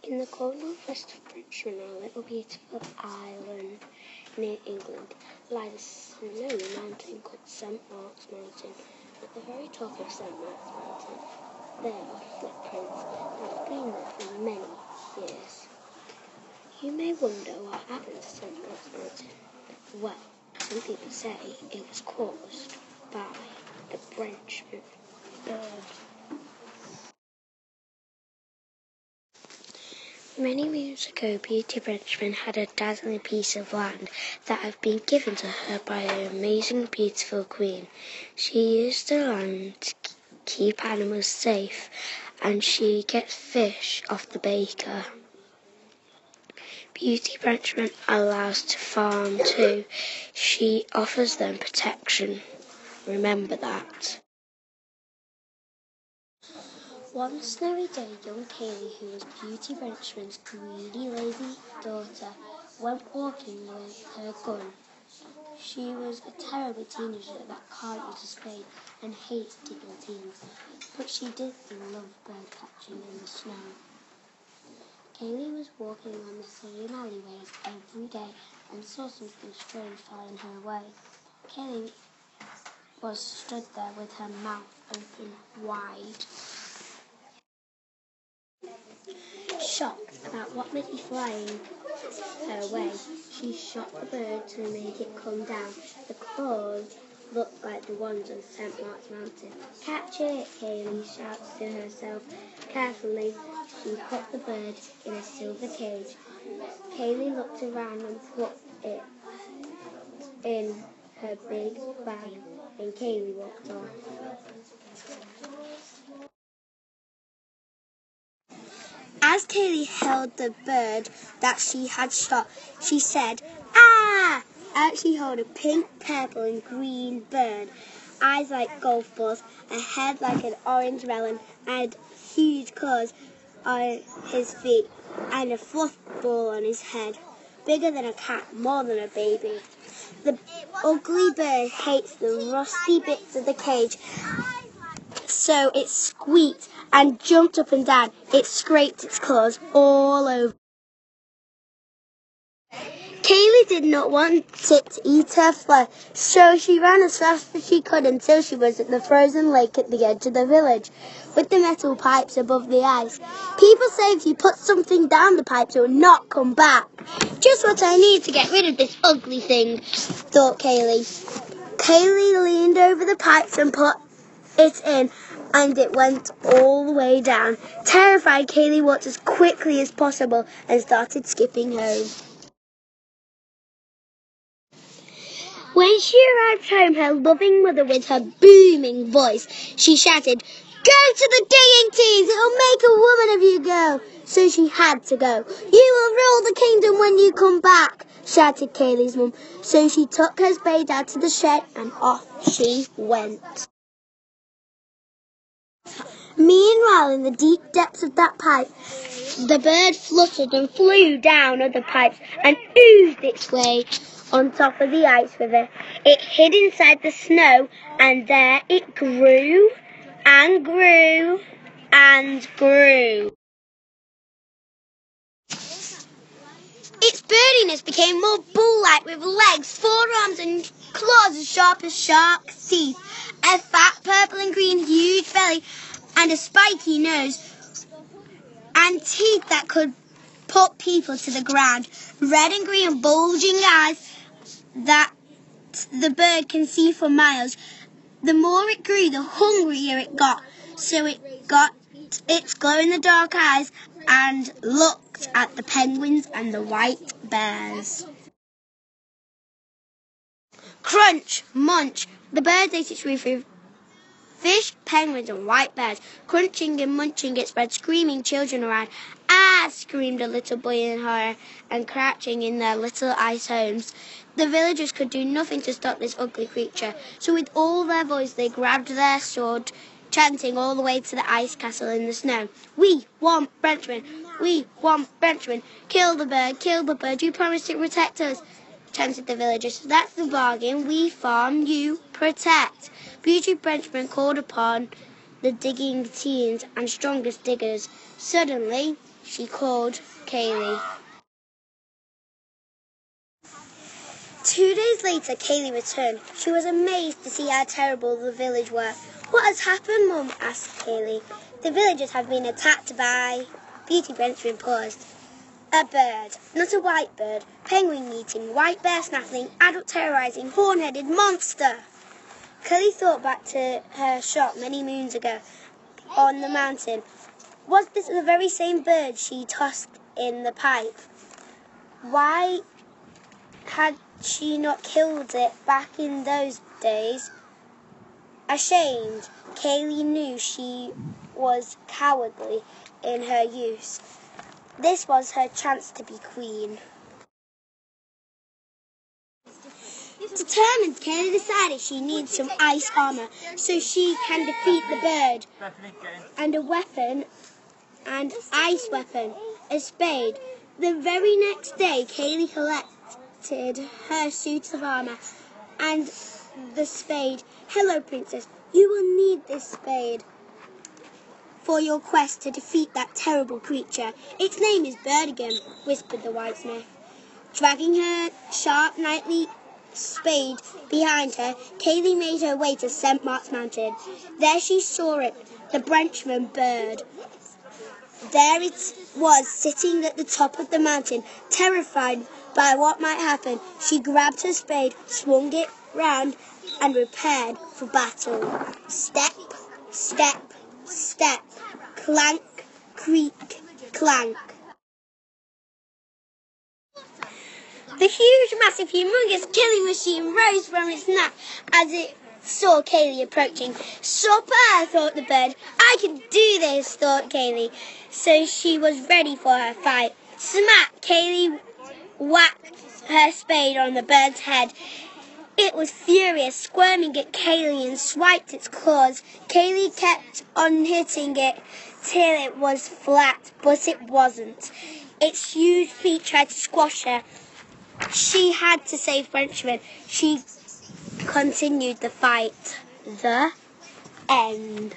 In the cold northwest of Brenchmen, a little beautiful island near England, lies a snowy mountain called St. Mark's Mountain. At the very top of St. Mark's Mountain, there are footprints that have been there for many years. You may wonder what happened to St. Mark's Mountain. Well, some people say it was caused by the brenchmen bird. Many moons ago, Beauty Brenchmen had a dazzling piece of land that had been given to her by an amazing, beautiful queen. She used the land to keep animals safe, and she gets fish off the baker. Beauty Brenchmen allows to farm too. She offers them protection. Remember that. One snowy day, young Kaylee, who was Beauty Brenchman's greedy, lazy daughter, went walking with her gun. She was a terrible teenager that can't use a spade and hates digging teens, but she did love bird catching in the snow. Kaylee was walking on the same alleyways every day and saw something strange fall in her way. Kaylee was stood there with her mouth open wide. Shocked about what might be flying her way, she shot the bird to make it come down. The claws looked like the ones on St. Mark's Mountain. "Catch it!" Kaylee shouts to herself. Carefully, she put the bird in a silver cage. Kaylee looked around and put it in her big bag, and Kaylee walked off. As Kaylee held the bird that she had shot, she said, "Ah!" Out she held a pink, purple and green bird, eyes like golf balls, a head like an orange melon, and huge claws on his feet, and a fluff ball on his head, bigger than a cat, more than a baby. The ugly bird hates the rusty bits of the cage, so it squeaked and jumped up and down. It scraped its claws all over. Kaylee did not want it to eat her flesh, so she ran as fast as she could until she was at the frozen lake at the edge of the village, with the metal pipes above the ice. People say if you put something down the pipes, it will not come back. Just what I need to get rid of this ugly thing, thought Kaylee. Kaylee leaned over the pipes and put it in, and it went all the way down. Terrified, Kaylee walked as quickly as possible and started skipping home. When she arrived home, her loving mother, with her booming voice, she shouted, "Go to the digging teams! It'll make a woman of you, girl!" So she had to go. "You will rule the kingdom when you come back," shouted Kaylee's mum. So she took her spade out of the shed and off she went. Meanwhile, in the deep depths of that pipe, the bird fluttered and flew down other pipes and oozed its way on top of the ice river. It hid inside the snow, and there it grew and grew and grew. Its birdiness became more bull-like, with legs, forearms and claws as sharp as shark's teeth, a fat purple and green huge belly, and a spiky nose, and teeth that could put people to the ground, red and green bulging eyes that the bird can see for miles. The more it grew, the hungrier it got, so it got its glow-in-the-dark eyes and looked at the penguins and the white bears. Crunch, munch, the bird ate its food through fish, penguins and white bears. Crunching and munching, it spread screaming children around. "Ah!" screamed a little boy in horror, and crouching in their little ice homes. The villagers could do nothing to stop this ugly creature, so with all their voice they grabbed their sword, chanting all the way to the ice castle in the snow. "We want Brenchmen! We want Brenchmen! Kill the bird, you promised to protect us!" chanted the villagers. "That's the bargain. We farm, you protect." Beauty Brenchmen called upon the digging teens and strongest diggers. Suddenly, she called Kaylee. 2 days later, Kaylee returned. She was amazed to see how terrible the village were. "What has happened, Mum?" asked Kaylee. "The villagers have been attacked by..." Beauty Brenchmen paused. "A bird, not a white bird. Penguin eating, white bear snaffling, adult terrorizing, horn-headed monster." Kaylee thought back to her shot many moons ago on the mountain. Was this the very same bird she tossed in the pipe? Why had she not killed it back in those days? Ashamed, Kaylee knew she was cowardly in her youth. This was her chance to be queen. Determined, Kaylee decided she needed some ice armor so she can defeat the bird. And a weapon, an ice weapon, a spade. The very next day, Kaylee collected her suit of armor and the spade. "Hello, Princess. You will need this spade for your quest to defeat that terrible creature. Its name is Birdigan," whispered the whitesmith. Dragging her sharp knightly spade behind her, Kaylee made her way to St. Mark's Mountain. There she saw it, the Brenchmen bird. There it was, sitting at the top of the mountain, terrified by what might happen. She grabbed her spade, swung it round, and prepared for battle. Step, step, step, clank, creak, clank. The huge, massive, humongous killing machine rose from its nap as it saw Kaylee approaching. "Supper," thought the bird. "I can do this," thought Kaylee. So she was ready for her fight. Smack! Kaylee whacked her spade on the bird's head. It was furious, squirming at Kaylee and swiped its claws. Kaylee kept on hitting it till it was flat, but it wasn't. Its huge feet tried to squash her. She had to save Brenchmen. She continued the fight. The end.